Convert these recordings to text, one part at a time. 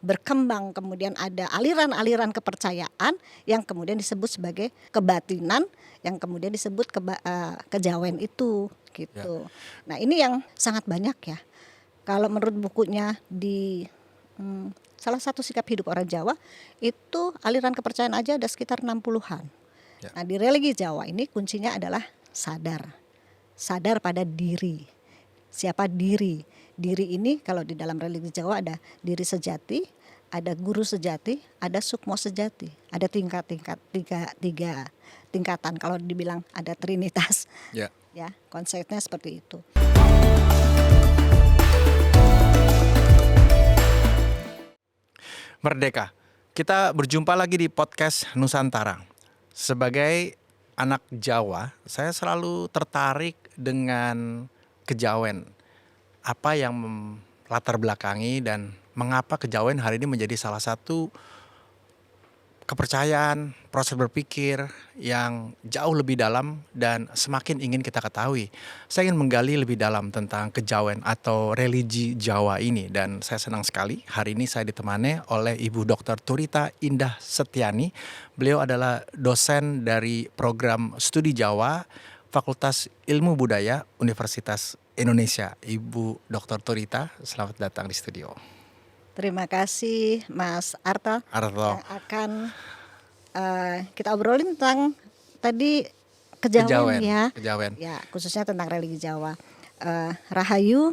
berkembang, kemudian ada aliran-aliran kepercayaan yang kemudian disebut sebagai kebatinan, yang kemudian disebut kejawen itu gitu. Nah ini yang sangat banyak ya. Kalau menurut bukunya di salah satu sikap hidup orang Jawa itu aliran kepercayaan aja ada sekitar 60-an. Nah di religi Jawa ini kuncinya adalah sadar pada diri. Siapa diri? Diri ini kalau di dalam religi Jawa ada diri sejati, ada guru sejati, ada sukmo sejati, ada tiga tingkatan. Kalau dibilang ada trinitas, ya konsepnya seperti itu. Merdeka, kita berjumpa lagi di podcast Nusantara. Sebagai anak Jawa, saya selalu tertarik dengan kejawen. Apa yang latar belakangi dan mengapa kejawen hari ini menjadi salah satu kepercayaan, proses berpikir yang jauh lebih dalam dan semakin ingin kita ketahui. Saya ingin menggali lebih dalam tentang kejawen atau religi Jawa ini, dan saya senang sekali hari ini saya ditemani oleh Ibu Dr. Turita Indah Setiani. Beliau adalah dosen dari program studi Jawa Fakultas Ilmu Budaya Universitas Indonesia. Ibu Dr. Turita, selamat datang di studio. Terima kasih Mas Arto. Yang akan kita obrolin tentang tadi kejawen ya. Kejawen. Ya, khususnya tentang religi Jawa. Rahayu.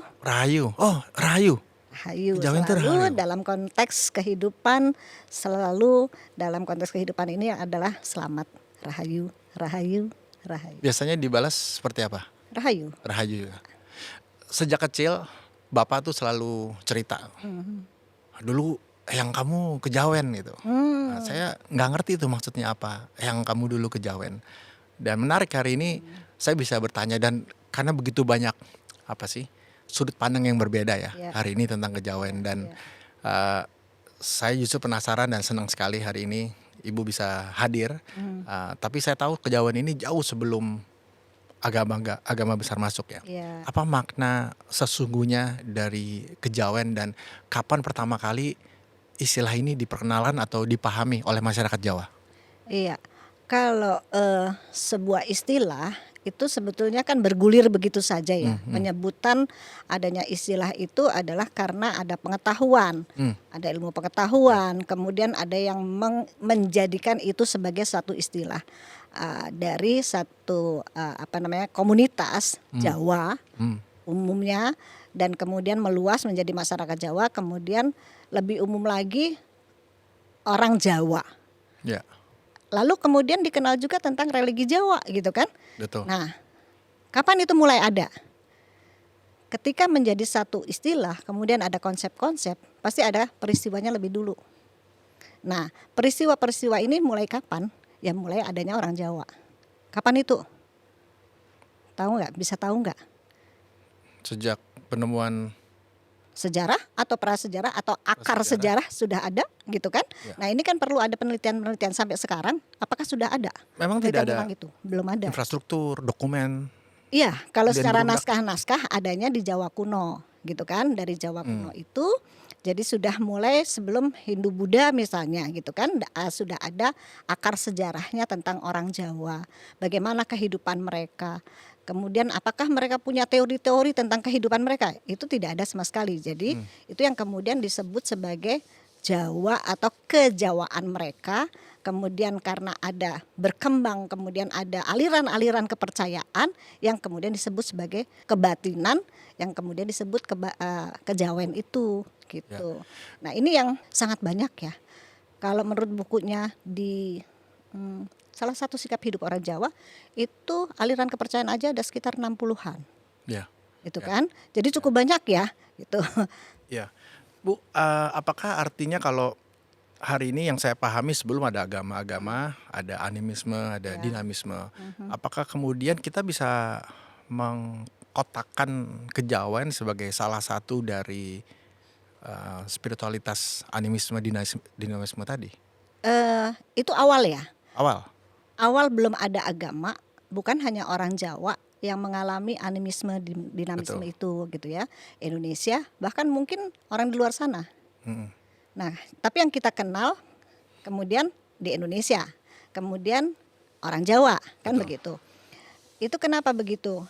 Oh, Rahayu. Kejawen selalu dalam konteks kehidupan, ini adalah selamat. Rahayu. Biasanya dibalas seperti apa? Rahayu. Sejak kecil Bapak tuh selalu cerita. Dulu yang kamu kejawen gitu. Nah, saya nggak ngerti itu maksudnya apa. Yang kamu dulu kejawen. Dan menarik hari ini saya bisa bertanya, dan karena begitu banyak sudut pandang yang berbeda ya hari ini tentang kejawen, dan saya justru penasaran dan senang sekali hari ini Ibu bisa hadir. Tapi saya tahu kejawen ini jauh sebelum agama besar masuk ya. Apa makna sesungguhnya dari kejawen dan kapan pertama kali istilah ini diperkenalkan atau dipahami oleh masyarakat Jawa? Iya, kalau sebuah istilah itu sebetulnya kan bergulir begitu saja ya. Penyebutan adanya istilah itu adalah karena ada pengetahuan, ada ilmu pengetahuan, kemudian ada yang menjadikan itu sebagai satu istilah. Dari satu komunitas Jawa umumnya, dan kemudian meluas menjadi masyarakat Jawa, kemudian lebih umum lagi orang Jawa. Lalu kemudian dikenal juga tentang religi Jawa gitu kan. Betul. Nah, kapan itu mulai ada? Ketika menjadi satu istilah, kemudian ada konsep-konsep, pasti ada peristiwanya lebih dulu. Nah, peristiwa-peristiwa ini mulai kapan? Ya mulai adanya orang Jawa. Kapan itu? Tahu nggak? Bisa tahu nggak? Sejak penemuan sejarah atau prasejarah atau akar sejarah sudah ada gitu kan? Nah ini kan perlu ada penelitian sampai sekarang. Apakah sudah ada? Memang tidak ada itu? Belum ada. Infrastruktur, dokumen. Iya, kalau secara naskah-naskah adanya di Jawa kuno gitu kan. Dari Jawa kuno itu jadi sudah mulai sebelum Hindu Buddha misalnya gitu kan, sudah ada akar sejarahnya tentang orang Jawa. Bagaimana kehidupan mereka. Kemudian apakah mereka punya teori-teori tentang kehidupan mereka? Itu tidak ada sama sekali. Jadi itu yang kemudian disebut sebagai Jawa atau kejawaan mereka. Kemudian karena ada berkembang, kemudian ada aliran-aliran kepercayaan yang kemudian disebut sebagai kebatinan, yang kemudian disebut kejawen itu gitu. Nah ini yang sangat banyak ya. Kalau menurut bukunya di salah satu sikap hidup orang Jawa itu aliran kepercayaan aja ada sekitar 60-an. Itu kan. Jadi cukup banyak ya gitu. Ya. Bu, apakah artinya kalau hari ini yang saya pahami sebelum ada agama-agama, ada animisme, ada dinamisme. Apakah kemudian kita bisa mengkotakkan kejawen sebagai salah satu dari spiritualitas animisme, dinamisme tadi? Itu awal ya. Awal belum ada agama, bukan hanya orang Jawa yang mengalami animisme, dinamisme itu gitu ya. Indonesia, bahkan mungkin orang di luar sana. Nah, tapi yang kita kenal kemudian di Indonesia, kemudian orang Jawa, kan Betul. begitu. Itu kenapa begitu?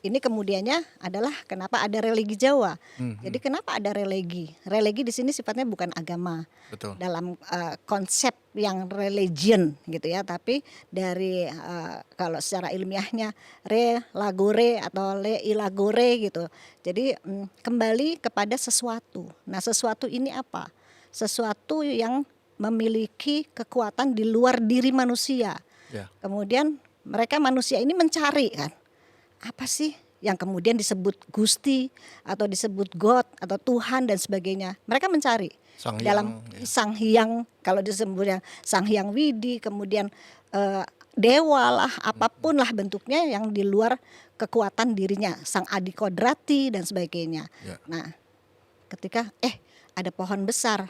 Ini kemudiannya adalah kenapa ada religi Jawa. Jadi Mhm, kenapa ada religi? Religi di sini sifatnya bukan agama betul. dalam konsep yang religion gitu ya, tapi dari kalau secara ilmiahnya re lagore atau le ilagore gitu. Jadi kembali kepada sesuatu. Nah, sesuatu ini apa? Sesuatu yang memiliki kekuatan di luar diri manusia. Ya, Kemudian mereka manusia ini mencari kan, apa sih yang kemudian disebut Gusti atau disebut God atau Tuhan dan sebagainya. Mereka mencari Sang dalam Hyang ya. Sang Hyang, kalau disebutnya Sang Hyang Widi, kemudian dewa lah, apapun lah bentuknya yang di luar kekuatan dirinya, Sang Adi Kodrati dan sebagainya. Ya. Nah, ketika ada pohon besar,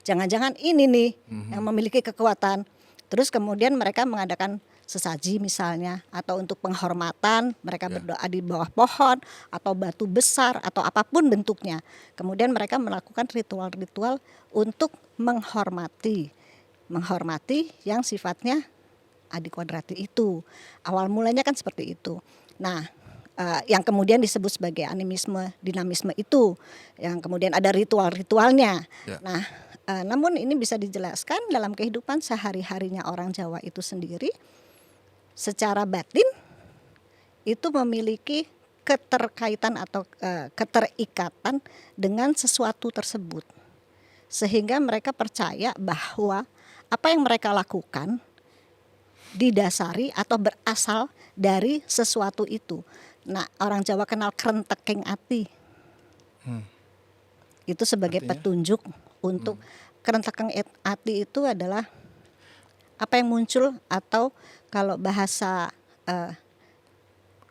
jangan-jangan ini nih yang memiliki kekuatan. Terus kemudian mereka mengadakan sesaji misalnya, atau untuk penghormatan mereka Ya. berdoa di bawah pohon atau batu besar atau apapun bentuknya. Kemudian mereka melakukan ritual-ritual untuk menghormati yang sifatnya adikodrati itu. Awal mulanya kan seperti itu. Nah, yang kemudian disebut sebagai animisme, dinamisme itu, yang kemudian ada ritual-ritualnya. Ya. Nah, namun ini bisa dijelaskan dalam kehidupan sehari-harinya orang Jawa itu sendiri, secara batin itu memiliki keterkaitan atau keterikatan dengan sesuatu tersebut. Sehingga mereka percaya bahwa apa yang mereka lakukan didasari atau berasal dari sesuatu itu. Nah, orang Jawa kenal krenteking ati. Itu sebagai Artinya? petunjuk untuk krenteking ati itu adalah apa yang muncul, atau kalau bahasa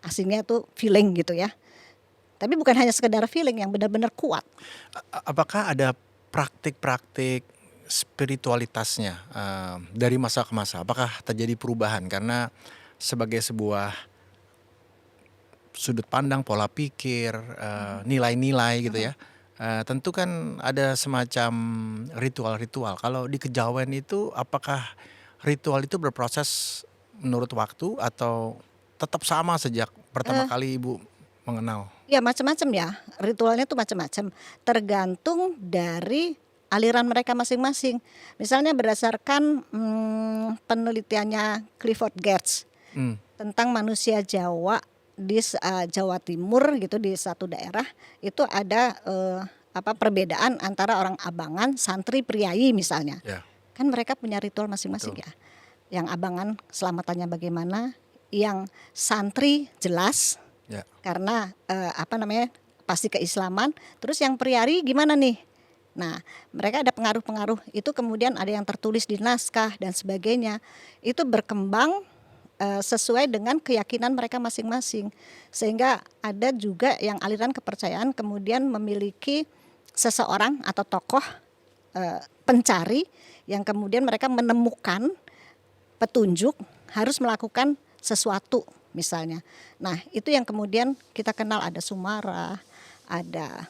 asingnya tuh feeling gitu ya. Tapi bukan hanya sekedar feeling, yang benar-benar kuat. Apakah ada praktik-praktik spiritualitasnya dari masa ke masa? Apakah terjadi perubahan karena sebagai sebuah sudut pandang, pola pikir, nilai-nilai gitu ya? Tentu kan ada semacam ritual-ritual. Kalau di kejawen itu apakah ritual itu berproses menurut waktu atau tetap sama sejak pertama kali Ibu mengenal? Ya macam-macam ya, ritualnya tuh macam-macam, tergantung dari aliran mereka masing-masing. Misalnya berdasarkan penelitiannya Clifford Geertz Hmm, tentang manusia Jawa di Jawa Timur gitu, di satu daerah itu ada perbedaan antara orang Abangan, santri, priai misalnya. ya, Kan mereka punya ritual masing-masing betul. ya. Yang Abangan selamatannya bagaimana, yang santri jelas Ya, karena pasti keislaman. Terus yang priari gimana nih? Nah, mereka ada pengaruh-pengaruh itu, kemudian ada yang tertulis di naskah dan sebagainya. Itu berkembang sesuai dengan keyakinan mereka masing-masing. Sehingga ada juga yang aliran kepercayaan kemudian memiliki seseorang atau tokoh pencari yang kemudian mereka menemukan petunjuk harus melakukan sesuatu misalnya. Nah, itu yang kemudian kita kenal, ada Sumara, ada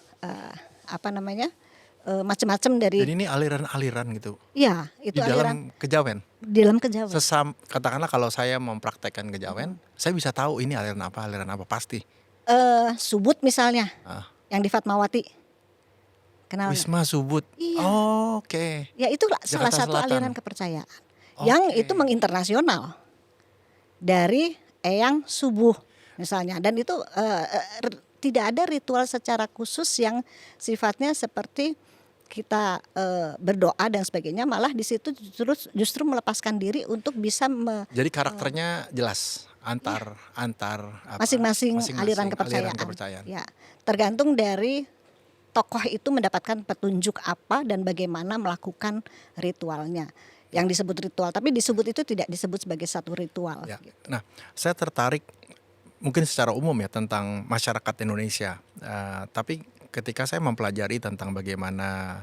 macam-macam dari, jadi ini aliran-aliran gitu ya itu di aliran dalam kejawen. di dalam kejawen. Katakanlah kalau saya mempraktekkan kejawen, saya bisa tahu ini aliran apa pasti. Subut misalnya, Ah, yang di Fatmawati, kenal nggak? Wisma Subud. Iya, Oh, oke. ya itu salah Jakarta satu Selatan. aliran kepercayaan yang Oke. itu menginternasional dari Eyang Subuh misalnya, dan itu tidak ada ritual secara khusus yang sifatnya seperti kita berdoa dan sebagainya, malah di situ justru melepaskan diri untuk bisa Jadi karakternya jelas antar masing-masing masing-masing aliran kepercayaan. kepercayaan. Ya, tergantung dari tokoh itu mendapatkan petunjuk apa dan bagaimana melakukan ritualnya. Yang disebut ritual, tapi disebut itu tidak disebut sebagai satu ritual. Ya. Nah, saya tertarik mungkin secara umum ya tentang masyarakat Indonesia. Tapi ketika saya mempelajari tentang bagaimana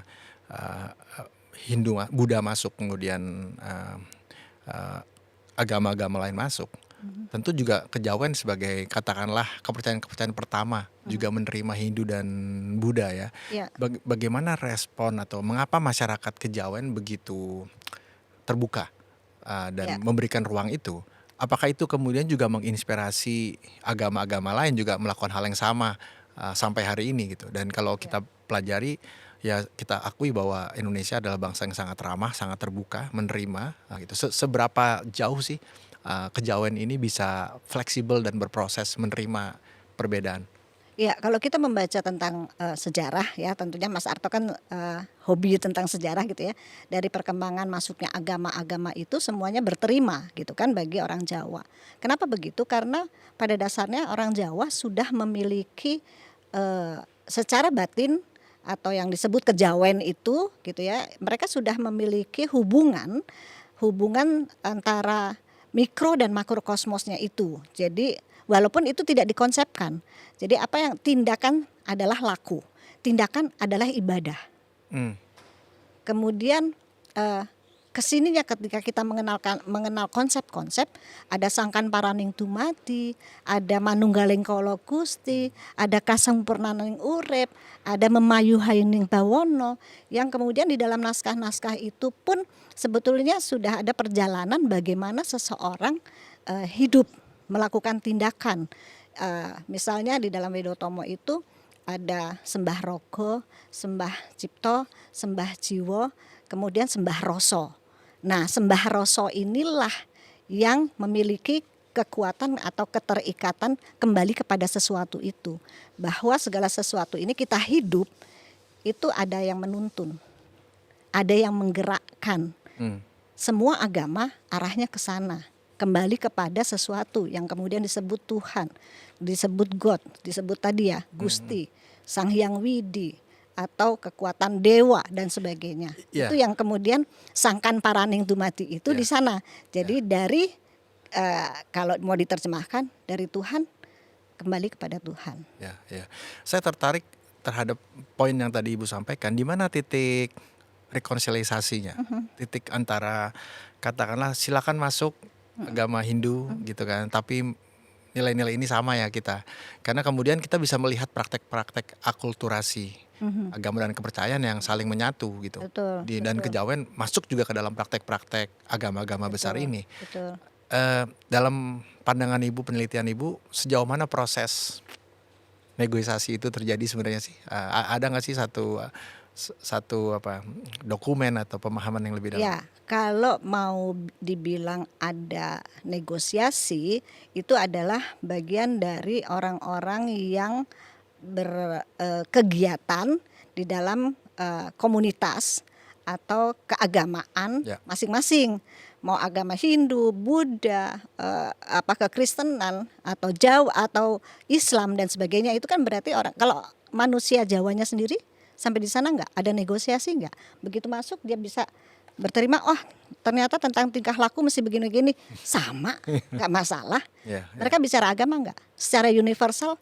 Buddha masuk, kemudian agama-agama lain masuk, tentu juga kejawen sebagai katakanlah kepercayaan-kepercayaan pertama juga menerima Hindu dan Buddha ya. Ya, Bagaimana respon atau mengapa masyarakat kejawen begitu terbuka dan ya. memberikan ruang itu? Apakah itu kemudian juga menginspirasi agama-agama lain juga melakukan hal yang sama sampai hari ini gitu? Dan kalau Ya. kita pelajari ya kita akui bahwa Indonesia adalah bangsa yang sangat ramah, sangat terbuka, menerima gitu. Seberapa jauh sih kejawen ini bisa fleksibel dan berproses menerima perbedaan? Ya, kalau kita membaca tentang sejarah ya, tentunya Mas Arto kan hobi tentang sejarah gitu ya. Dari perkembangan masuknya agama-agama itu semuanya berterima gitu kan bagi orang Jawa. Kenapa begitu? Karena pada dasarnya orang Jawa sudah memiliki secara batin atau yang disebut kejawen itu gitu ya. Mereka sudah memiliki hubungan antara mikro dan makrokosmosnya itu. Jadi walaupun itu tidak dikonsepkan. Jadi apa yang tindakan adalah laku, tindakan adalah ibadah. Hmm. Kemudian kesininya ketika kita mengenal konsep-konsep, ada sangkan paraning tumati, ada manunggaling kala Gusti, ada kasempurnaning urip, ada memayu hayuning bawono, yang kemudian di dalam naskah-naskah itu pun sebetulnya sudah ada perjalanan bagaimana seseorang hidup, melakukan tindakan. Misalnya di dalam Widotomo itu ada sembah rogo, sembah cipto, sembah jiwo, kemudian sembah roso. Nah, sembah roso inilah yang memiliki kekuatan atau keterikatan kembali kepada sesuatu itu. Bahwa segala sesuatu ini kita hidup itu ada yang menuntun, ada yang menggerakkan. Semua agama arahnya ke sana, kembali kepada sesuatu yang kemudian disebut Tuhan, disebut God, disebut tadi ya Gusti, Sang Hyang Widi, atau kekuatan dewa dan sebagainya. Ya. Itu yang kemudian sangkan paraning dumati itu di sana. Jadi dari kalau mau diterjemahkan dari Tuhan kembali kepada Tuhan. Ya, ya. Saya tertarik terhadap poin yang tadi Ibu sampaikan, di mana titik rekonsiliasinya, titik antara katakanlah silakan masuk agama Hindu gitu kan, tapi nilai-nilai ini sama ya kita. Karena kemudian kita bisa melihat praktek-praktek akulturasi agama dan kepercayaan yang saling menyatu gitu. Betul, Dan betul. kejawen masuk juga ke dalam praktek-praktek agama-agama besar ini. Betul. Dalam pandangan Ibu, penelitian Ibu, sejauh mana proses negosiasi itu terjadi sebenarnya sih? Ada nggak sih satu dokumen atau pemahaman yang lebih dalam? Ya, kalau mau dibilang ada negosiasi, itu adalah bagian dari orang-orang yang berkegiatan di dalam komunitas atau keagamaan Ya. masing-masing. Mau agama Hindu, Buddha, kekristenan atau Jawa atau Islam dan sebagainya, itu kan berarti orang, kalau manusia Jawanya sendiri sampai di sana nggak ada negosiasi, nggak begitu masuk dia bisa berterima, oh ternyata tentang tingkah laku mesti begini-begini, sama, nggak masalah. Ya, ya. Mereka bicara agama nggak secara universal,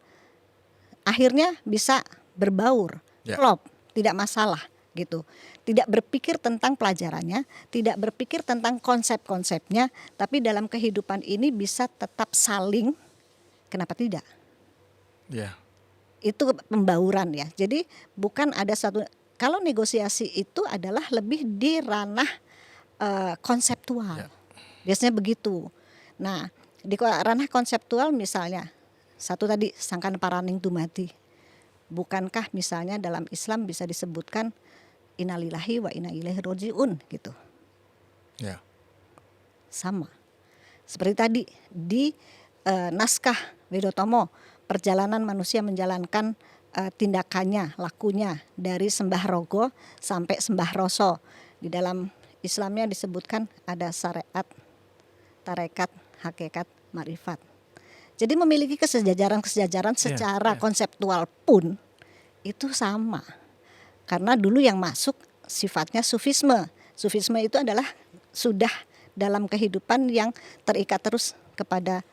akhirnya bisa berbaur, Ya. klop, tidak masalah gitu. Tidak berpikir tentang pelajarannya, tidak berpikir tentang konsep-konsepnya, tapi dalam kehidupan ini bisa tetap saling, kenapa tidak? Ya. Itu pembauran ya. Jadi bukan ada satu, kalau negosiasi itu adalah lebih di ranah konseptual. Ya. Biasanya begitu. Nah, di ranah konseptual misalnya satu tadi sangkan paraning dumati. Bukankah misalnya dalam Islam bisa disebutkan innalillahi wa inna ilaihi rojiun gitu. Ya. Sama. Seperti tadi di naskah Widotomo, perjalanan manusia menjalankan tindakannya, lakunya dari sembah rogo sampai sembah roso. Di dalam Islamnya disebutkan ada syariat, tarekat, hakikat, marifat. Jadi memiliki kesejajaran-kesejajaran secara konseptual pun itu sama. Karena dulu yang masuk sifatnya sufisme. Sufisme itu adalah sudah dalam kehidupan yang terikat terus kepada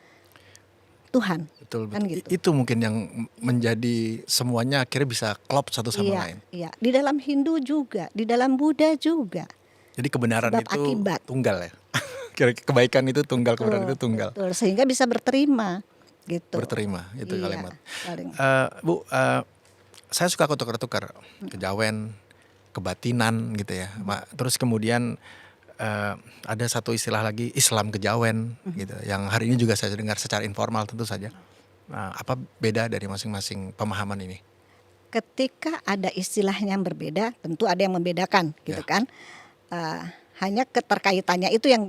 Tuhan. Betul, Kan gitu. Itu mungkin yang menjadi semuanya akhirnya bisa klop satu sama lain. Iya, di dalam Hindu juga, di dalam Buddha juga. Jadi kebenaran Sebab itu akibat. tunggal ya. Kebaikan itu tunggal, kebenaran Betul, itu tunggal. betul. Sehingga bisa berterima gitu. Berterima itu Iya, kalimat. paling. Bu, saya suka tukar-tukar kejawen, kebatinan gitu ya. Terus kemudian ada satu istilah lagi, Islam kejawen gitu. Yang hari ini juga saya dengar secara informal tentu saja. Apa beda dari masing-masing pemahaman ini? Ketika ada istilahnya yang berbeda, tentu ada yang membedakan gitu Ya. kan. Hanya keterkaitannya itu yang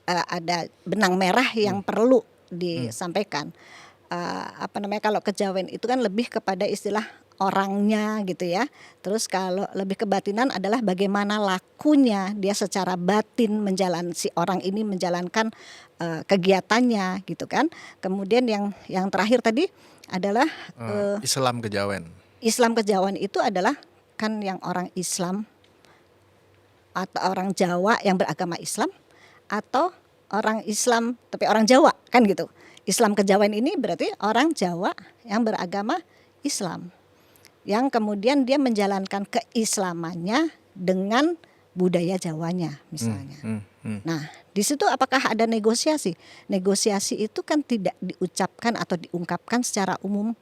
ada benang merah yang perlu disampaikan. Apa namanya, kalau kejawen itu kan lebih kepada istilah orangnya gitu ya. Terus kalau lebih kebatinan adalah bagaimana lakunya dia secara batin si orang ini menjalankan kegiatannya gitu kan. Kemudian yang terakhir tadi adalah Islam kejawen. Islam kejawen itu adalah kan yang orang Islam atau orang Jawa yang beragama Islam, atau orang Islam tapi orang Jawa kan gitu. Islam kejawen ini berarti orang Jawa yang beragama Islam, yang kemudian dia menjalankan keislamannya dengan budaya Jawanya misalnya. Nah, di situ apakah ada negosiasi? Negosiasi itu kan tidak diucapkan atau diungkapkan secara umum,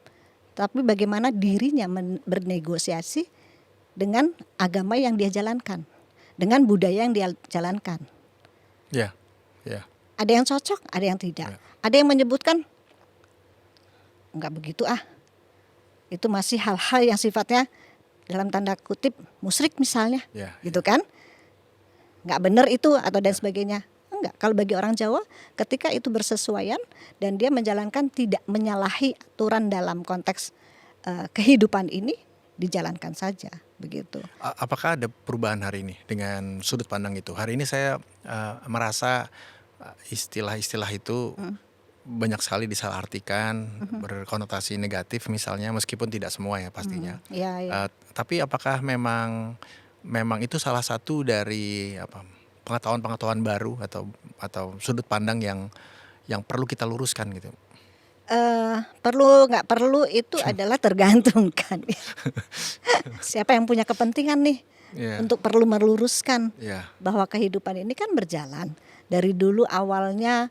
tapi bagaimana dirinya bernegosiasi dengan agama yang dia jalankan, dengan budaya yang dia jalankan. Ya, ya. Ada yang cocok, ada yang tidak. Ya. Ada yang menyebutkan enggak begitu itu masih hal-hal yang sifatnya dalam tanda kutip musyrik misalnya, Ya, gitu kan? Nggak benar itu atau dan sebagainya. Enggak, kalau bagi orang Jawa ketika itu bersesuaian dan dia menjalankan tidak menyalahi aturan dalam konteks kehidupan ini, dijalankan saja begitu. Apakah ada perubahan hari ini dengan sudut pandang itu? Hari ini saya merasa istilah-istilah itu banyak sekali disalahartikan, berkonotasi negatif misalnya, meskipun tidak semua ya pastinya. Ya, ya. Tapi apakah memang itu salah satu dari pengetahuan-pengetahuan baru atau sudut pandang yang perlu kita luruskan gitu? Perlu nggak perlu itu adalah tergantung kan. Siapa yang punya kepentingan nih untuk perlu meluruskan bahwa kehidupan ini kan berjalan. Dari dulu awalnya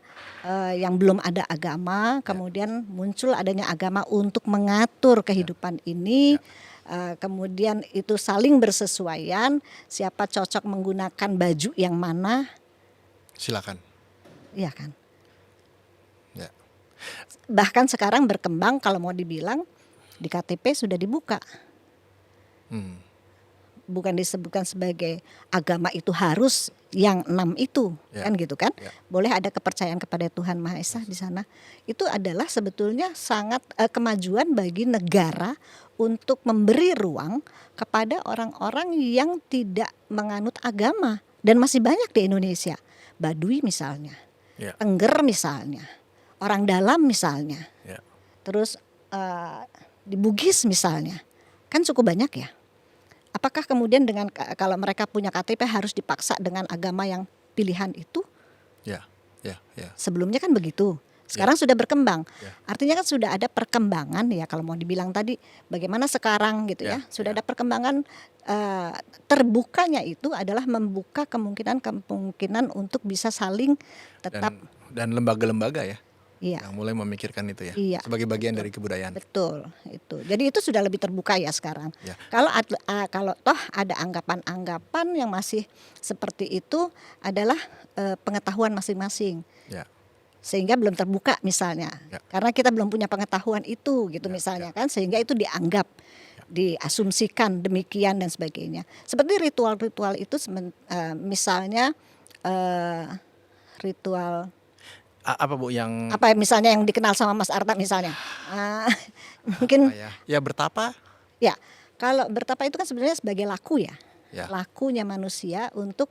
yang belum ada agama, kemudian muncul adanya agama untuk mengatur kehidupan ini. Kemudian itu saling bersesuaian, siapa cocok menggunakan baju yang mana, silakan. iya kan. Ya. Bahkan sekarang berkembang kalau mau dibilang di KTP sudah dibuka. Bukan disebutkan sebagai agama itu harus yang 6 itu, kan gitu kan. Boleh ada kepercayaan kepada Tuhan Maha Esa di sana. Itu adalah sebetulnya sangat kemajuan bagi negara untuk memberi ruang kepada orang-orang yang tidak menganut agama. Dan masih banyak di Indonesia. Baduy misalnya, Tengger misalnya, orang dalam misalnya, terus di Bugis misalnya, kan cukup banyak ya. Apakah kemudian dengan kalau mereka punya KTP harus dipaksa dengan agama yang pilihan itu? Ya. Sebelumnya kan begitu. Sekarang sudah berkembang. Artinya kan sudah ada perkembangan ya, kalau mau dibilang tadi bagaimana sekarang gitu ya. Sudah ada perkembangan, terbukanya itu adalah membuka kemungkinan untuk bisa saling tetap dan lembaga-lembaga ya. Iya. Yang mulai memikirkan itu ya, Iya, sebagai bagian dari kebudayaan. Betul, itu. Jadi itu sudah lebih terbuka ya sekarang. Ya. Kalau toh ada anggapan-anggapan yang masih seperti itu adalah pengetahuan masing-masing. Ya. Sehingga belum terbuka misalnya. Karena kita belum punya pengetahuan itu gitu misalnya kan, sehingga itu dianggap, diasumsikan demikian dan sebagainya. Seperti ritual-ritual itu misalnya ritual Apa Bu yang apa misalnya yang dikenal sama Mas Arta misalnya, mungkin ya bertapa? Ya, kalau bertapa itu kan sebenarnya sebagai laku ya, lakunya manusia untuk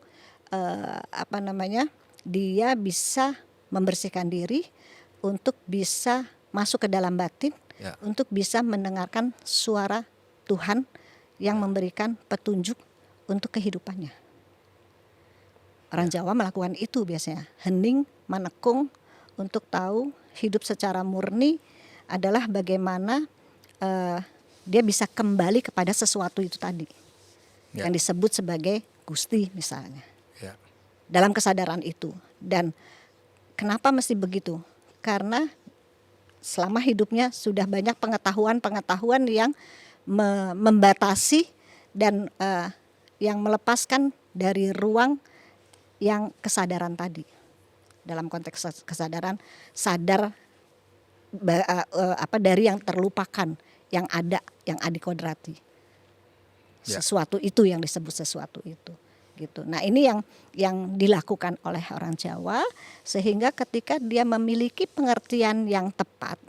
dia bisa membersihkan diri, untuk bisa masuk ke dalam batin, untuk bisa mendengarkan suara Tuhan yang memberikan petunjuk untuk kehidupannya. Orang Jawa melakukan itu biasanya, hening, manekung, untuk tahu hidup secara murni adalah bagaimana dia bisa kembali kepada sesuatu itu tadi, yang disebut sebagai Gusti misalnya. Dalam kesadaran itu, Dan kenapa mesti begitu? Karena selama hidupnya sudah banyak pengetahuan yang membatasi dan yang melepaskan dari ruang yang kesadaran tadi. Dalam konteks kesadaran, sadar dari yang terlupakan, yang ada, yang adikodrati. Sesuatu itu yang disebut sesuatu itu. Gitu. Nah ini yang dilakukan oleh orang Jawa, sehingga ketika dia memiliki pengertian yang tepat,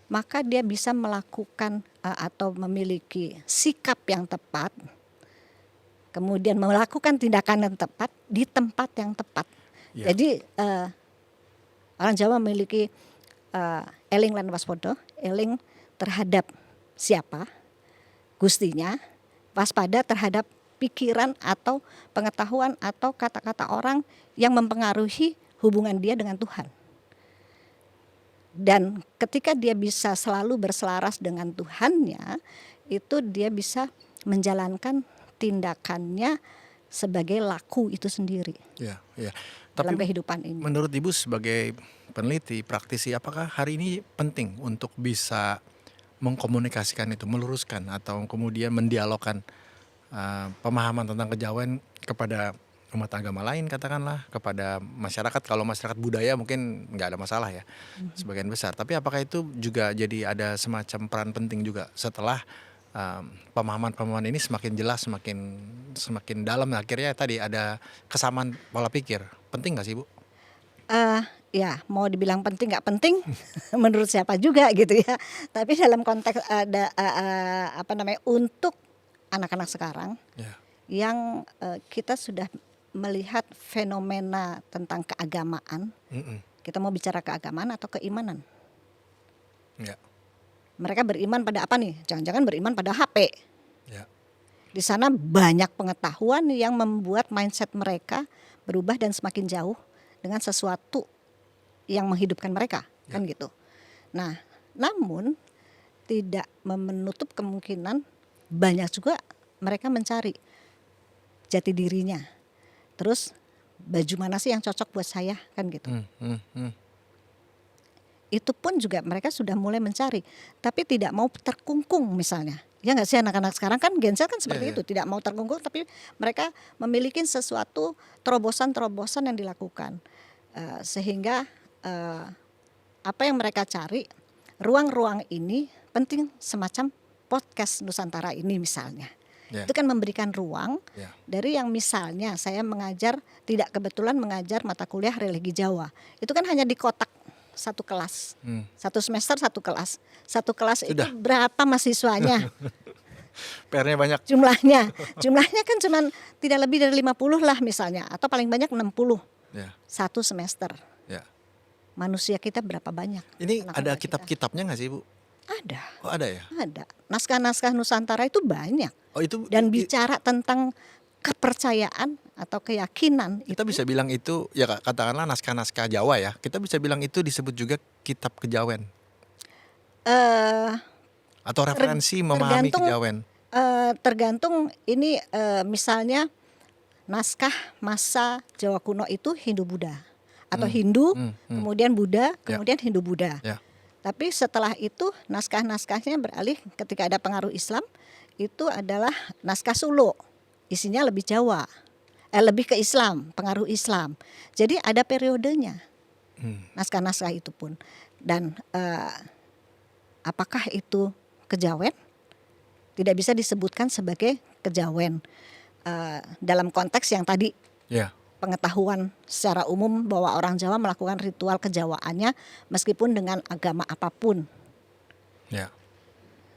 maka dia bisa melakukan atau memiliki sikap yang tepat, kemudian melakukan tindakan yang tepat di tempat yang tepat. Ya. Jadi orang Jawa memiliki eling lan waspada, eling terhadap siapa, gustinya, waspada terhadap pikiran atau pengetahuan atau kata-kata orang yang mempengaruhi hubungan dia dengan Tuhan. Dan ketika dia bisa selalu berselaras dengan Tuhannya, itu dia bisa menjalankan tindakannya sebagai laku itu sendiri. Ya. Dalam kehidupan ini. Menurut Ibu sebagai peneliti, praktisi, apakah hari ini penting untuk bisa mengkomunikasikan itu, meluruskan atau kemudian mendialogkan pemahaman tentang kejawen kepada umat agama lain, katakanlah, kepada masyarakat? Kalau masyarakat budaya mungkin nggak ada masalah ya, sebagian besar. Tapi apakah itu juga jadi ada semacam peran penting juga setelah pemahaman-pemahaman ini semakin jelas, semakin dalam, akhirnya tadi ada kesamaan pola pikir. Penting nggak sih, Bu? Ya, mau dibilang penting nggak penting, menurut siapa juga gitu ya. Tapi dalam konteks ada untuk anak-anak sekarang yang kita sudah melihat fenomena tentang keagamaan. Kita mau bicara keagamaan atau keimanan? Ya. Mereka beriman pada apa nih? Jangan-jangan beriman pada HP. Ya. Di sana banyak pengetahuan yang membuat mindset mereka berubah dan semakin jauh dengan sesuatu yang menghidupkan mereka, kan gitu. Nah, namun tidak menutup kemungkinan banyak juga mereka mencari jati dirinya. Terus baju mana sih yang cocok buat saya, kan gitu. Itu pun juga mereka sudah mulai mencari, tapi tidak mau terkungkung misalnya. Ya nggak sih, anak-anak sekarang kan Gen Z kan seperti itu, tidak mau terkungkung, tapi mereka memiliki sesuatu terobosan-terobosan yang dilakukan, sehingga apa yang mereka cari, ruang-ruang ini penting, semacam podcast Nusantara ini misalnya. Itu kan memberikan ruang dari yang misalnya saya tidak kebetulan mengajar mata kuliah religi Jawa, itu kan hanya di kotak satu kelas, satu semester satu kelas sudah. Itu berapa mahasiswanya? PR-nya banyak. Jumlahnya kan cuma tidak lebih dari 50 lah misalnya, atau paling banyak 60 satu semester. Manusia kita berapa banyak? Ini ada kitab-kitabnya nggak sih, Bu? Ada. Oh, ada ya? Ada. Naskah-naskah Nusantara itu banyak. Oh, itu dan bicara tentang kepercayaan atau keyakinan. Kita bisa bilang itu, ya katakanlah naskah-naskah Jawa ya, kita bisa bilang itu disebut juga kitab kejawen. Atau referensi memahami kejawen. Tergantung ini, misalnya naskah masa Jawa kuno itu Hindu-Buddha. Atau Hindu, kemudian Buddha, kemudian Hindu-Buddha. Tapi setelah itu naskah-naskahnya beralih ketika ada pengaruh Islam, itu adalah naskah Solo. Isinya lebih Jawa, lebih ke Islam, pengaruh Islam. Jadi ada periodenya naskah-naskah itu pun. Dan apakah itu kejawen? Tidak bisa disebutkan sebagai kejawen dalam konteks yang tadi pengetahuan secara umum bahwa orang Jawa melakukan ritual kejawaannya meskipun dengan agama apapun.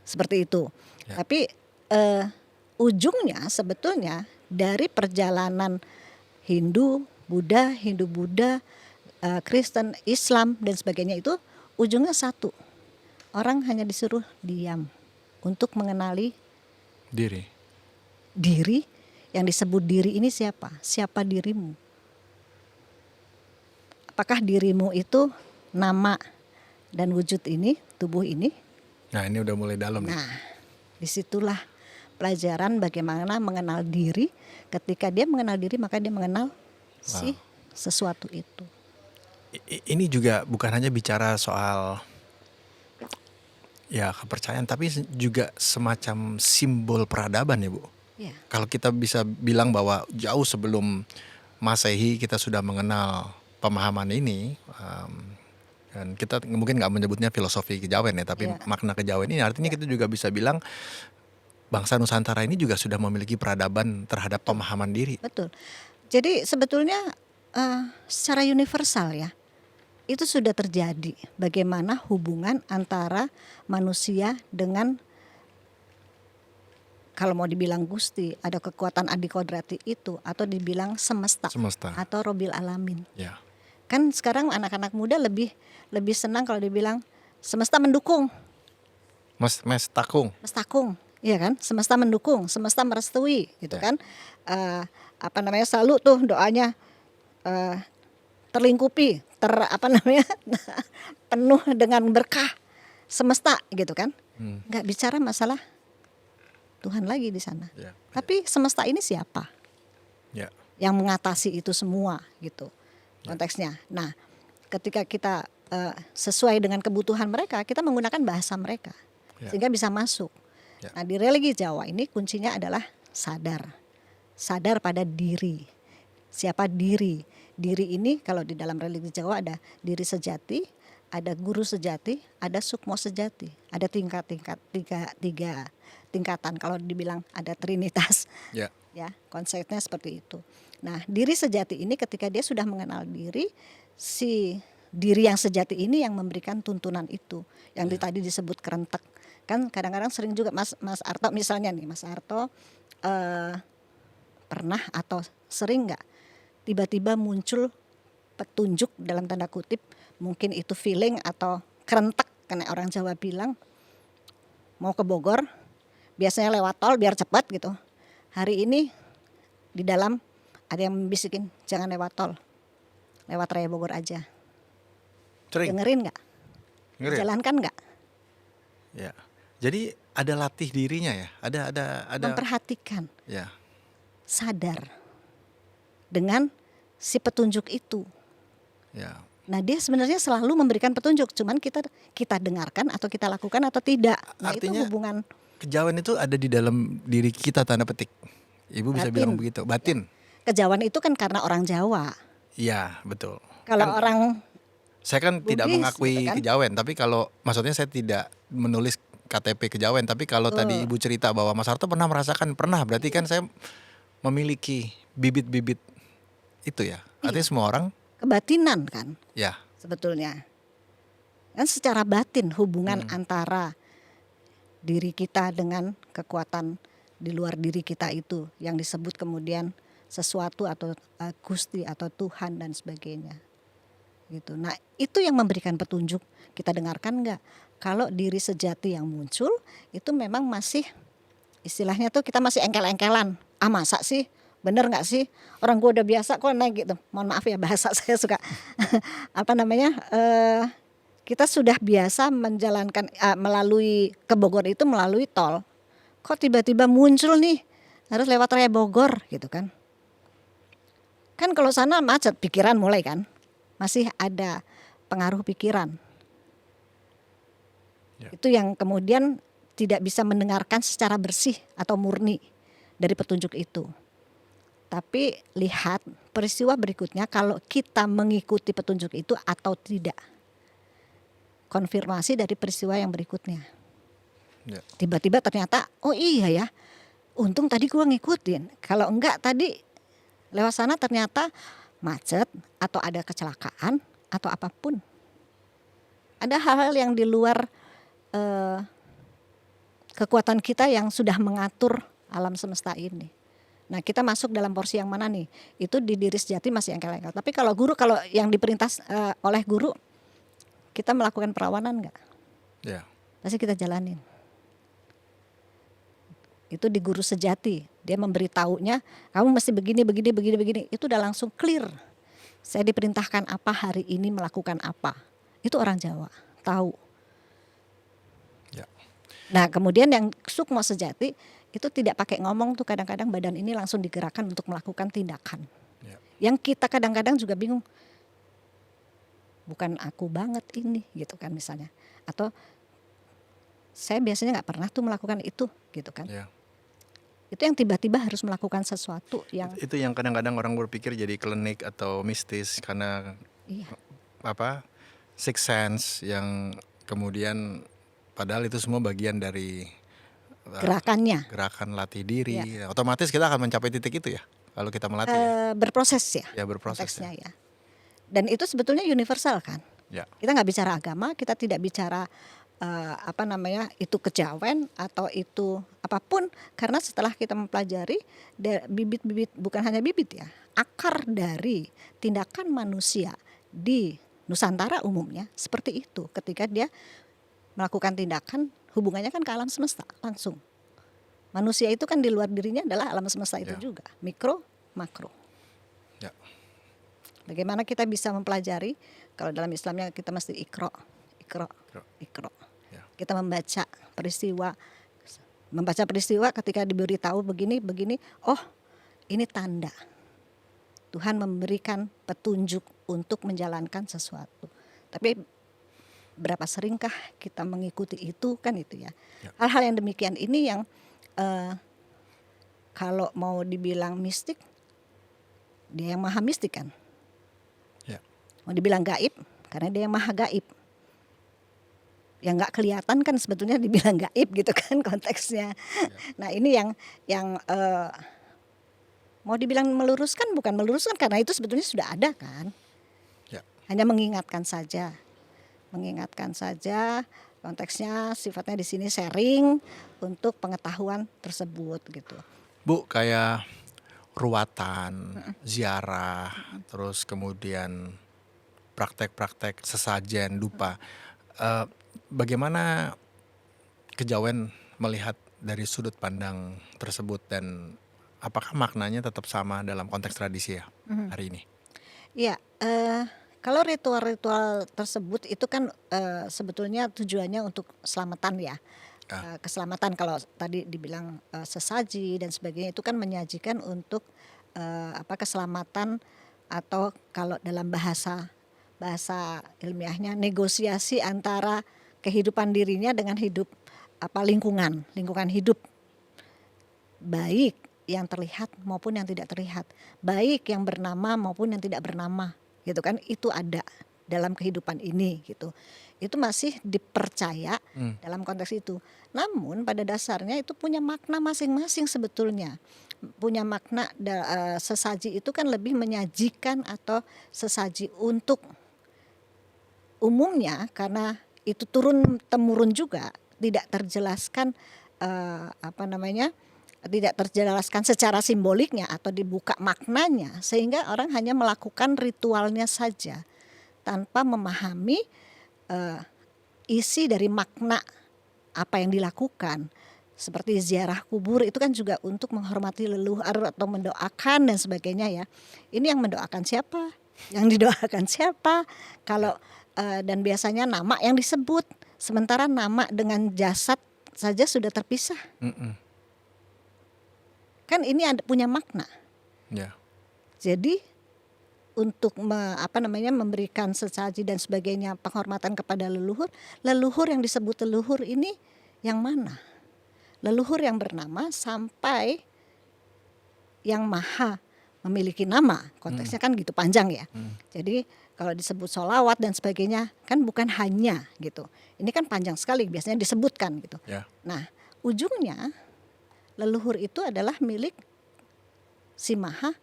Seperti itu. Tapi ujungnya sebetulnya dari perjalanan Hindu, Buddha, Kristen, Islam dan sebagainya itu ujungnya satu. Orang hanya disuruh diam untuk mengenali diri. Yang disebut diri ini siapa? Siapa dirimu? Apakah dirimu itu nama dan wujud ini, tubuh ini? Nah, ini udah mulai dalam nih. Nah, disitulah pelajaran bagaimana mengenal diri. Ketika dia mengenal diri, maka dia mengenal sesuatu itu. Ini juga bukan hanya bicara soal ya kepercayaan, tapi juga semacam simbol peradaban ya Bu. Ya, Kalau kita bisa bilang bahwa jauh sebelum Masehi kita sudah mengenal pemahaman ini, dan kita mungkin nggak menyebutnya filosofi kejawen ya, tapi ya, makna kejawen ini artinya ya, kita juga bisa bilang bangsa Nusantara ini juga sudah memiliki peradaban terhadap betul, pemahaman diri. betul. Jadi sebetulnya secara universal ya, itu sudah terjadi. Bagaimana hubungan antara manusia dengan, kalau mau dibilang Gusti, ada kekuatan adikodrati itu, atau dibilang semesta Semesta. atau Robil Alamin. Ya. Kan sekarang anak-anak muda lebih senang kalau dibilang semesta mendukung, Mes takung. mestakung, iya kan? Semesta mendukung, semesta merestui, gitu Ya. kan? Apa namanya, selalu tuh doanya terlingkupi, penuh dengan berkah semesta, gitu kan? Nggak bicara masalah Tuhan lagi di sana. Ya. Tapi semesta ini siapa Ya. yang mengatasi itu semua, gitu konteksnya. Nah, ketika kita sesuai dengan kebutuhan mereka, kita menggunakan bahasa mereka Ya. sehingga bisa masuk. Ya. Nah, di religi Jawa ini kuncinya adalah sadar pada diri. Siapa diri? Diri ini kalau di dalam religi Jawa ada diri sejati, ada guru sejati, ada sukmo sejati, ada tiga tingkatan. Kalau dibilang ada trinitas, Ya. ya konsepnya seperti itu. Nah, diri sejati ini ketika dia sudah mengenal diri, si diri yang sejati ini yang memberikan tuntunan itu, yang tadi disebut kerentek. Kan kadang-kadang sering juga Mas Arto misalnya nih, Mas Arto pernah atau sering nggak tiba-tiba muncul petunjuk dalam tanda kutip, mungkin itu feeling atau kerentek, karena orang Jawa bilang mau ke Bogor biasanya lewat tol biar cepat gitu. Hari ini di dalam ada yang membisikin jangan lewat tol, lewat Raya Bogor aja. Sering. Dengerin nggak? Ngeri ya? Jalankan nggak? Ya. Jadi ada latih dirinya ya. Ada. Memperhatikan, Ya. sadar dengan si petunjuk itu. Ya. Nah, dia sebenarnya selalu memberikan petunjuk, cuman kita dengarkan atau kita lakukan atau tidak. Nah, Artinya itu hubungan kejawen itu ada di dalam diri kita, tanda petik. Ibu bisa batin. bilang begitu. Batin. Kejawen itu kan karena orang Jawa. Iya, betul. Kalau Kan orang saya kan tidak Bugis, mengakui gitu kan. kejawen, tapi kalau maksudnya saya tidak menulis KTP kejawen, tapi kalau tadi Ibu cerita bahwa Mas Harto pernah merasakan, pernah, berarti kan saya memiliki bibit-bibit itu ya. Artinya semua orang kebatinan kan ya. sebetulnya. Kan secara batin hubungan antara diri kita dengan kekuatan di luar diri kita itu yang disebut kemudian sesuatu atau Gusti atau Tuhan dan sebagainya. Gitu. Nah, itu yang memberikan petunjuk. Kita dengarkan enggak? Kalau diri sejati yang muncul itu memang masih istilahnya tuh kita masih engkel-engkelan. Ah, masa sih? Bener nggak sih? Orang gue udah biasa kok naik gitu. Mohon maaf ya bahasa saya suka apa namanya? Kita sudah biasa menjalankan melalui ke Bogor itu melalui tol. Kok tiba-tiba muncul nih harus lewat Raya Bogor gitu kan? Kan kalau sana macet, pikiran mulai kan? Masih ada pengaruh pikiran. Ya. Itu yang kemudian tidak bisa mendengarkan secara bersih atau murni dari petunjuk itu. Tapi lihat peristiwa berikutnya kalau kita mengikuti petunjuk itu atau tidak. Konfirmasi dari peristiwa yang berikutnya. Ya. Tiba-tiba ternyata, oh iya ya, untung tadi gua ngikutin. Kalau enggak tadi lewat sana ternyata macet atau ada kecelakaan atau apapun. Ada hal-hal yang di luar kekuatan kita yang sudah mengatur alam semesta ini. Nah, kita masuk dalam porsi yang mana nih? Itu di diri sejati masih engkel-engkel. Tapi kalau guru, kalau yang diperintah oleh guru, kita melakukan perawanan enggak? Ya. Pasti kita jalanin. Itu di guru sejati. Dia memberitahunya, kamu mesti begini, begini, begini, begini. Itu udah langsung clear. Saya diperintahkan apa hari ini, melakukan apa. Itu orang Jawa, tahu. Ya. Nah, kemudian yang sukmo sejati itu tidak pakai ngomong tuh, kadang-kadang badan ini langsung digerakkan untuk melakukan tindakan. Ya. Yang kita kadang-kadang juga bingung, bukan aku banget ini gitu kan misalnya. Atau saya biasanya nggak pernah tuh melakukan itu gitu kan. Ya. Itu yang tiba-tiba harus melakukan sesuatu yang Itu yang kadang-kadang orang berpikir jadi klinik atau mistis karena iya, apa sixth sense yang kemudian padahal itu semua bagian dari gerakannya gerakan latih ya. diri. Otomatis kita akan mencapai titik itu ya kalau kita melatih ya. Berproses ya Ya berproses konteksnya ya. ya. Dan itu sebetulnya universal kan. Ya. Kita nggak bicara agama, kita tidak bicara itu kejawen atau itu apapun, karena setelah kita mempelajari bibit-bibit, bukan hanya bibit ya, akar dari tindakan manusia di Nusantara umumnya seperti itu. Ketika dia melakukan tindakan, hubungannya kan ke alam semesta langsung. Manusia itu kan di luar dirinya adalah alam semesta itu Ya. juga, mikro, makro. Ya. Bagaimana kita bisa mempelajari? Kalau dalam Islamnya kita mesti ikro. Ya. Kita membaca peristiwa ketika diberitahu begini, oh ini tanda Tuhan memberikan petunjuk untuk menjalankan sesuatu. Tapi berapa seringkah kita mengikuti itu kan itu ya. Hal-hal yang demikian ini yang kalau mau dibilang mistik, dia yang maha mistik kan. Ya. Mau dibilang gaib, karena dia yang maha gaib. Yang nggak kelihatan kan sebetulnya dibilang gaib gitu kan konteksnya. Nah ini yang mau dibilang meluruskan, bukan meluruskan karena itu sebetulnya sudah ada kan. Ya. Hanya mengingatkan saja konteksnya sifatnya di sini sharing untuk pengetahuan tersebut gitu. Bu, kayak ruatan, ziarah, terus kemudian praktek-praktek sesajen, dupa. Bagaimana kejawen melihat dari sudut pandang tersebut dan apakah maknanya tetap sama dalam konteks tradisi ya hari ini? Iya, kalau ritual-ritual tersebut itu kan sebetulnya tujuannya untuk selamatan ya. Keselamatan kalau tadi dibilang sesaji dan sebagainya itu kan menyajikan untuk keselamatan, atau kalau dalam bahasa ilmiahnya negosiasi antara kehidupan dirinya dengan lingkungan hidup, baik yang terlihat maupun yang tidak terlihat, baik yang bernama maupun yang tidak bernama, gitu kan, itu ada dalam kehidupan ini gitu. Itu masih dipercaya dalam konteks itu. Namun pada dasarnya itu punya makna masing-masing sebetulnya. Punya makna sesaji itu kan lebih menyajikan atau sesaji untuk umumnya, karena itu turun temurun juga, tidak terjelaskan tidak terjelaskan secara simboliknya atau dibuka maknanya, sehingga orang hanya melakukan ritualnya saja tanpa memahami isi dari makna apa yang dilakukan. Seperti ziarah kubur itu kan juga untuk menghormati leluhur atau mendoakan dan sebagainya ya. Ini yang mendoakan siapa? Yang didoakan siapa? Kalau dan biasanya nama yang disebut, sementara nama dengan jasad saja sudah terpisah. Kan ini punya makna. Ya. Jadi untuk memberikan sesaji dan sebagainya, penghormatan kepada leluhur yang disebut leluhur ini yang mana? Leluhur yang bernama sampai yang maha memiliki nama, konteksnya kan gitu panjang ya. Jadi kalau disebut sholawat dan sebagainya kan bukan hanya gitu. Ini kan panjang sekali, biasanya disebutkan gitu. Ya. Nah ujungnya leluhur itu adalah milik si maha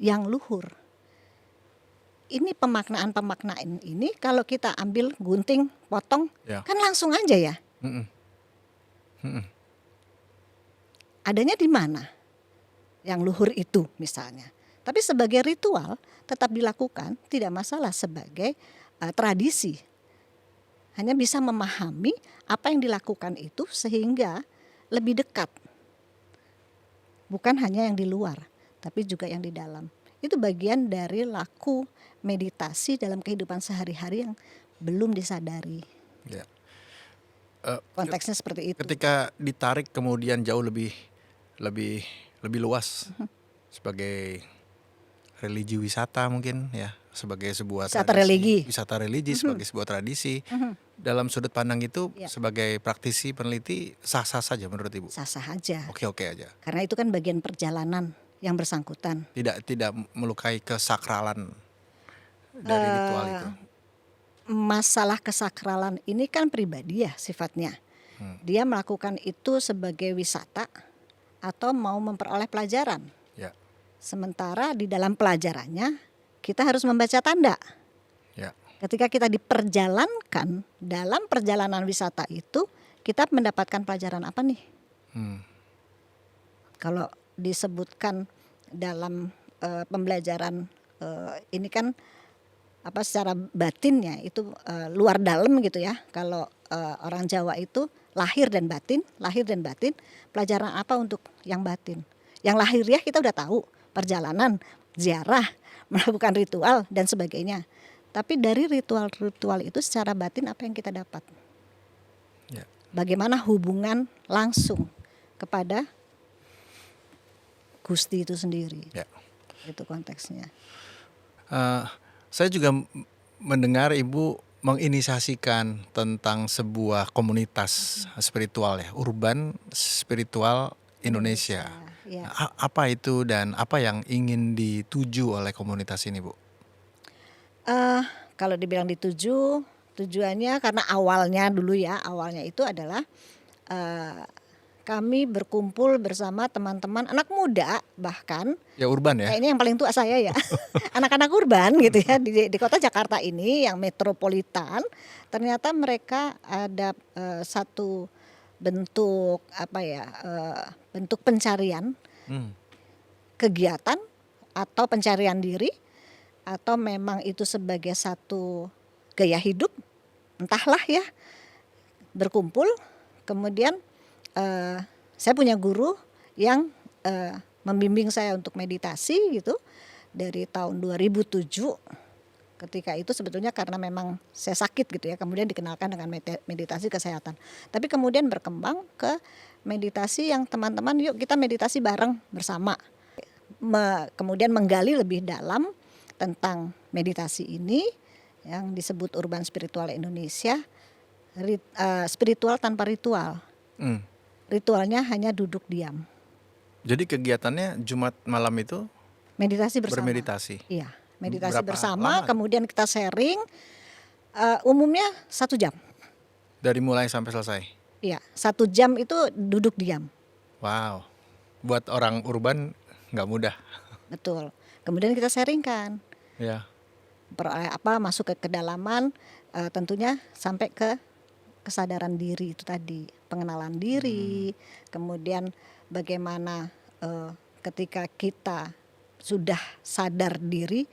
yang luhur. Ini pemaknaan ini kalau kita ambil gunting, potong, kan langsung aja ya. Adanya di mana yang luhur itu misalnya. Tapi sebagai ritual tetap dilakukan, tidak masalah sebagai tradisi. Hanya bisa memahami apa yang dilakukan itu sehingga lebih dekat. Bukan hanya yang di luar, tapi juga yang di dalam. Itu bagian dari laku meditasi dalam kehidupan sehari-hari yang belum disadari. Ya. Konteksnya seperti itu. Ketika ditarik kemudian jauh lebih luas sebagai religi wisata mungkin ya, sebagai sebuah Wisata tradisi, religi. wisata religi sebagai sebuah tradisi. Dalam sudut pandang itu Ya. sebagai praktisi peneliti sah-sah saja menurut Ibu? Sah-sah aja. Oke-oke aja. Karena itu kan bagian perjalanan yang bersangkutan. Tidak melukai kesakralan dari ritual itu. Masalah kesakralan ini kan pribadi ya sifatnya. Dia melakukan itu sebagai wisata atau mau memperoleh pelajaran. Ya, Sementara di dalam pelajarannya kita harus membaca tanda. ya, Ketika kita diperjalankan dalam perjalanan wisata itu, kita mendapatkan pelajaran apa nih? Kalau disebutkan dalam pembelajaran ini kan apa secara batinnya itu luar dalam gitu ya. Kalau orang Jawa itu lahir dan batin, pelajaran apa untuk yang batin? Yang lahiriah kita udah tahu, perjalanan, ziarah, melakukan ritual dan sebagainya. Tapi dari ritual-ritual itu secara batin apa yang kita dapat? ya. Bagaimana hubungan langsung kepada Gusti itu sendiri? Ya. Itu konteksnya. Saya juga mendengar Ibu menginisiasikan tentang sebuah komunitas spiritual ya, Urban Spiritual Indonesia. Ya. Apa itu dan apa yang ingin dituju oleh komunitas ini, Bu? Kalau dibilang dituju, tujuannya karena awalnya itu adalah kami berkumpul bersama teman-teman anak muda bahkan. Ya urban ya? Kayaknya yang paling tua saya ya, anak-anak urban gitu ya di kota Jakarta ini yang metropolitan. Ternyata mereka ada satu bentuk bentuk pencarian kegiatan atau pencarian diri atau memang itu sebagai satu gaya hidup, entahlah ya, berkumpul. Kemudian saya punya guru yang membimbing saya untuk meditasi gitu dari tahun 2007. Ketika itu sebetulnya karena memang saya sakit gitu ya, kemudian dikenalkan dengan meditasi kesehatan. Tapi kemudian berkembang ke meditasi yang teman-teman yuk kita meditasi bareng bersama. Kemudian menggali lebih dalam tentang meditasi ini yang disebut Urban Spiritual Indonesia, spiritual tanpa ritual. Ritualnya hanya duduk diam. Jadi kegiatannya Jumat malam itu Meditasi bersama. bermeditasi. Iya, meditasi Berapa bersama. lama? Kemudian kita sharing. Umumnya 1 jam. Dari mulai sampai selesai. Iya, 1 jam itu duduk diam. Wow, buat orang urban nggak mudah. Betul. Kemudian kita sharingkan. Ya, Masuk ke kedalaman, tentunya sampai ke kesadaran diri itu tadi, pengenalan diri, kemudian bagaimana ketika kita sudah sadar diri,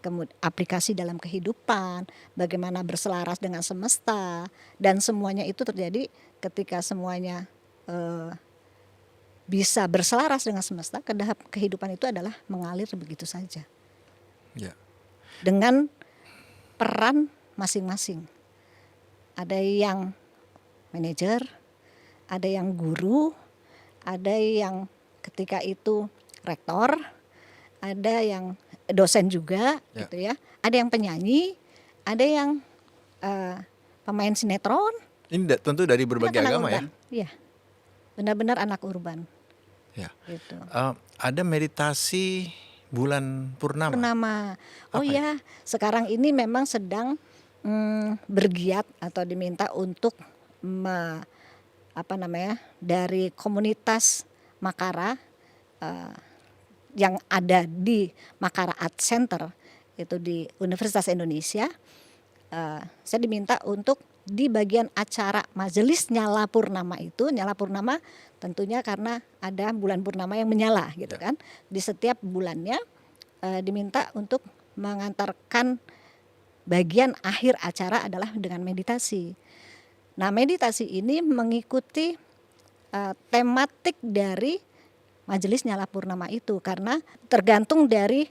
kemudian aplikasi dalam kehidupan, bagaimana berselaras dengan semesta, dan semuanya itu terjadi ketika semuanya bisa berselaras dengan semesta. Kehidupan itu adalah mengalir begitu saja ya, dengan peran masing-masing. Ada yang manajer, ada yang guru, ada yang ketika itu rektor, ada yang dosen juga, Ya. gitu ya. Ada yang penyanyi, ada yang pemain sinetron. ini tentu dari berbagai Anak-anak agama ya. urban. Iya, benar-benar anak urban. Ya. Gitu. Ada meditasi bulan purnama. Purnama. Oh Apa ya, sekarang ini memang sedang bergiat atau diminta untuk dari komunitas Makara yang ada di Makara Art Center itu di Universitas Indonesia. Saya diminta untuk di bagian acara majelis nyala purnama itu, nyala purnama tentunya karena ada bulan purnama yang menyala gitu kan. Di setiap bulannya diminta untuk mengantarkan bagian akhir acara adalah dengan meditasi. Nah, meditasi ini mengikuti tematik dari majelis nyala purnama itu karena tergantung dari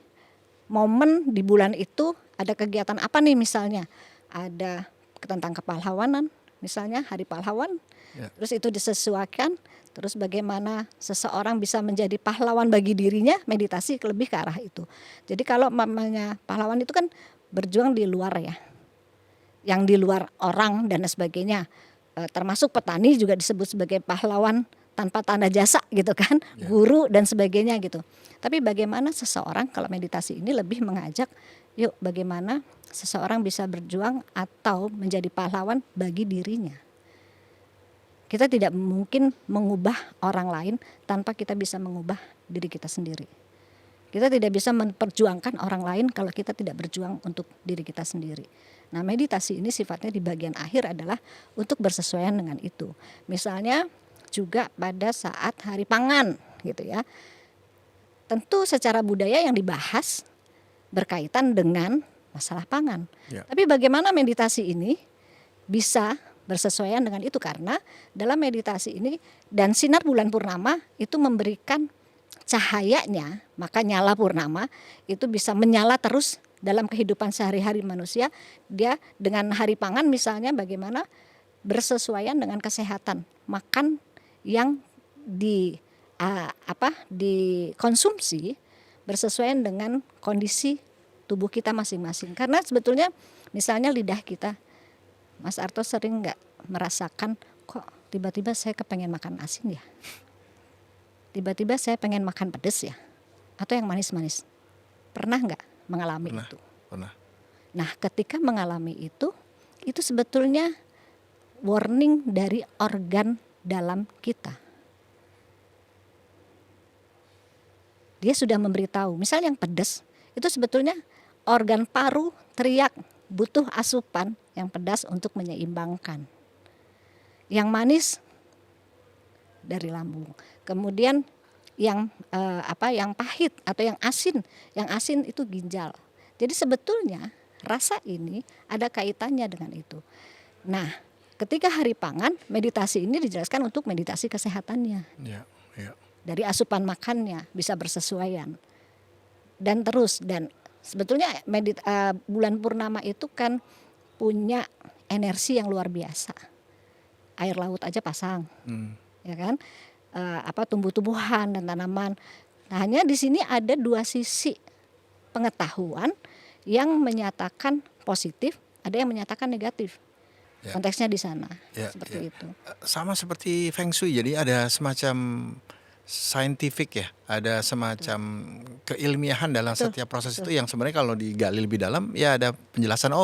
momen di bulan itu ada kegiatan apa nih, misalnya ada tentang kepahlawanan, misalnya Hari Pahlawan, Ya. Terus itu disesuaikan, terus bagaimana seseorang bisa menjadi pahlawan bagi dirinya, meditasi lebih ke arah itu. Jadi kalau mamanya pahlawan itu kan berjuang di luar ya, yang di luar orang dan sebagainya. Termasuk petani juga disebut sebagai pahlawan tanpa tanda jasa gitu kan, Ya. guru dan sebagainya gitu. Tapi bagaimana seseorang, kalau meditasi ini lebih mengajak, yuk bagaimana seseorang bisa berjuang atau menjadi pahlawan bagi dirinya. Kita tidak mungkin mengubah orang lain tanpa kita bisa mengubah diri kita sendiri. Kita tidak bisa memperjuangkan orang lain kalau kita tidak berjuang untuk diri kita sendiri. Nah, meditasi ini sifatnya di bagian akhir adalah untuk bersesuaian dengan itu. Misalnya juga pada saat hari pangan gitu ya. Tentu secara budaya yang dibahas berkaitan dengan masalah pangan. Ya. Tapi bagaimana meditasi ini bisa bersesuaian dengan itu, karena dalam meditasi ini dan sinar bulan purnama itu memberikan cahayanya, maka nyala purnama itu bisa menyala terus dalam kehidupan sehari-hari manusia. Dia dengan hari pangan misalnya bagaimana bersesuaian dengan kesehatan, makan yang dikonsumsi bersesuaian dengan kondisi tubuh kita masing-masing. Karena sebetulnya misalnya lidah kita, Mas Arto sering nggak merasakan kok tiba-tiba saya kepengen makan asin ya, tiba-tiba saya pengen makan pedas ya, atau yang manis-manis. Pernah nggak mengalami itu? Pernah. Nah, ketika mengalami itu sebetulnya warning dari organ dalam kita. Dia sudah memberitahu, misalnya yang pedas itu sebetulnya organ paru teriak butuh asupan yang pedas untuk menyeimbangkan. Yang manis dari lambung. Kemudian yang yang pahit atau yang asin itu ginjal. Jadi sebetulnya rasa ini ada kaitannya dengan itu. Nah, ketika hari pangan, meditasi ini dijelaskan untuk meditasi kesehatannya. Ya, ya. Dari asupan makannya bisa bersesuaian. Dan sebetulnya bulan purnama itu kan punya energi yang luar biasa. Air laut aja pasang, ya kan? Tumbuh-tumbuhan dan tanaman. Nah, hanya di sini ada dua sisi pengetahuan yang menyatakan positif, ada yang menyatakan negatif. Ya. Konteksnya di sana, Ya, seperti ya. itu. Sama seperti Feng Shui, jadi ada semacam scientific ya, ada semacam keilmiahan dalam Betul, setiap proses betul. itu yang sebenarnya kalau digali lebih dalam ya ada penjelasan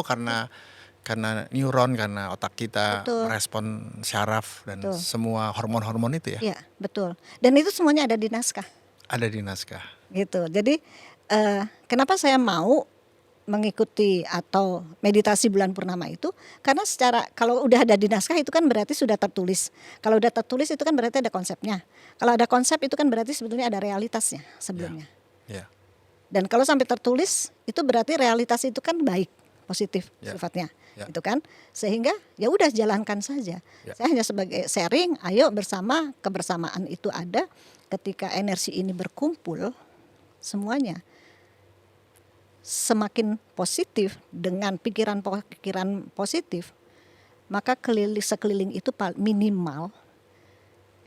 karena neuron, karena otak kita Betul. merespon syaraf dan Betul. semua hormon-hormon itu ya. Iya, betul. Dan itu semuanya ada di naskah. Ada di naskah. Gitu. Jadi kenapa saya mau mengikuti atau meditasi bulan purnama itu, karena kalau udah ada di naskah itu kan berarti sudah tertulis. Kalau udah tertulis itu kan berarti ada konsepnya. Kalau ada konsep itu kan berarti sebetulnya ada realitasnya sebelumnya. Ya. Dan kalau sampai tertulis itu berarti realitas itu kan baik, positif sifatnya. Ya. Itu kan, sehingga ya udah jalankan saja. Ya. Saya hanya sebagai sharing, ayo bersama, kebersamaan itu ada ketika energi ini berkumpul semuanya semakin positif dengan pikiran-pikiran positif, maka sekeliling itu minimal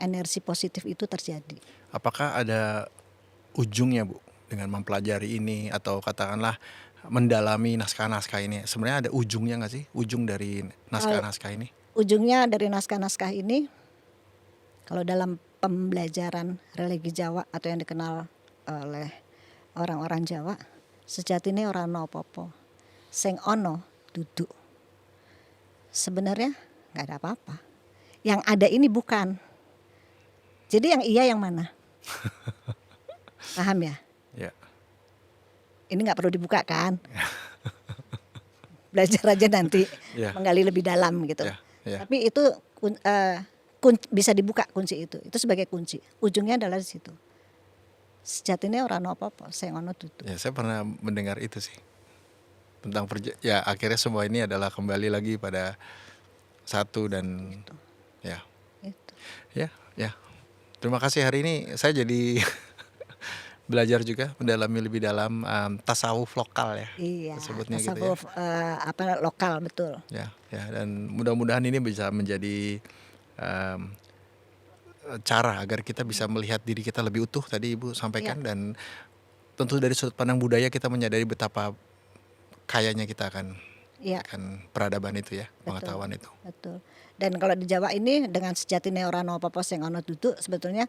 energi positif itu terjadi. Apakah ada ujungnya, Bu, dengan mempelajari ini atau katakanlah mendalami naskah-naskah ini? Sebenarnya ada ujungnya nggak sih? Ujung dari naskah-naskah ini? Ujungnya dari naskah-naskah ini, kalau dalam pembelajaran religi Jawa atau yang dikenal oleh orang-orang Jawa, sejatine ora ana apa-apa, sing ana duduk. Sebenarnya nggak ada apa-apa. Yang ada ini bukan. Jadi yang iya yang mana? Paham ya? Ya. Ini nggak perlu dibuka kan? Belajar aja nanti, Ya. menggali lebih dalam gitu. Ya, ya. Tapi itu bisa dibuka kunci itu. Itu sebagai kunci. Ujungnya adalah di situ. Sejatinya orang apa-apa, saya ngono duduk. Ya, saya pernah mendengar itu sih. Tentang ya akhirnya semua ini adalah kembali lagi pada satu dan Gitu. ya. Itu. Ya. Terima kasih, hari ini saya jadi belajar juga mendalami lebih dalam tasawuf lokal ya. Iya, Sebutnya gitu ya. tasawuf lokal betul. Ya, dan mudah-mudahan ini bisa menjadi em, cara agar kita bisa melihat diri kita lebih utuh tadi Ibu sampaikan, dan tentu dari sudut pandang budaya kita menyadari betapa kayanya kita akan Iya, peradaban itu ya, betul, pengetahuan itu. betul. Dan kalau di Jawa ini dengan sejatine ora ana apa-apa sing ana duduk, sebetulnya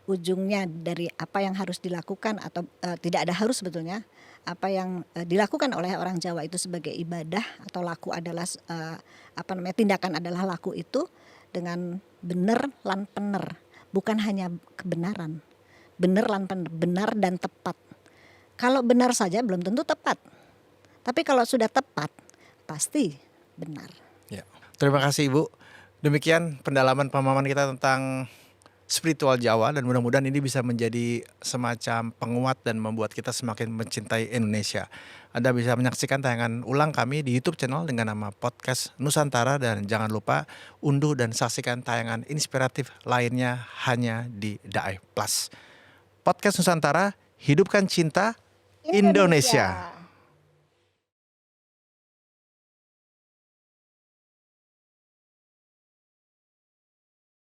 ujungnya dari apa yang harus dilakukan atau tidak ada harus sebetulnya, apa yang dilakukan oleh orang Jawa itu sebagai ibadah atau laku adalah tindakan adalah laku itu dengan bener lan pener, bukan hanya kebenaran. Bener lan pener, benar dan tepat. Kalau benar saja belum tentu tepat. Tapi kalau sudah tepat pasti benar. Ya. Terima kasih Ibu. Demikian pendalaman pemahaman kita tentang spiritual Jawa, dan mudah-mudahan ini bisa menjadi semacam penguat dan membuat kita semakin mencintai Indonesia. Anda bisa menyaksikan tayangan ulang kami di YouTube channel dengan nama Podcast Nusantara, dan jangan lupa unduh dan saksikan tayangan inspiratif lainnya hanya di Daai Plus. Podcast Nusantara, hidupkan cinta Indonesia.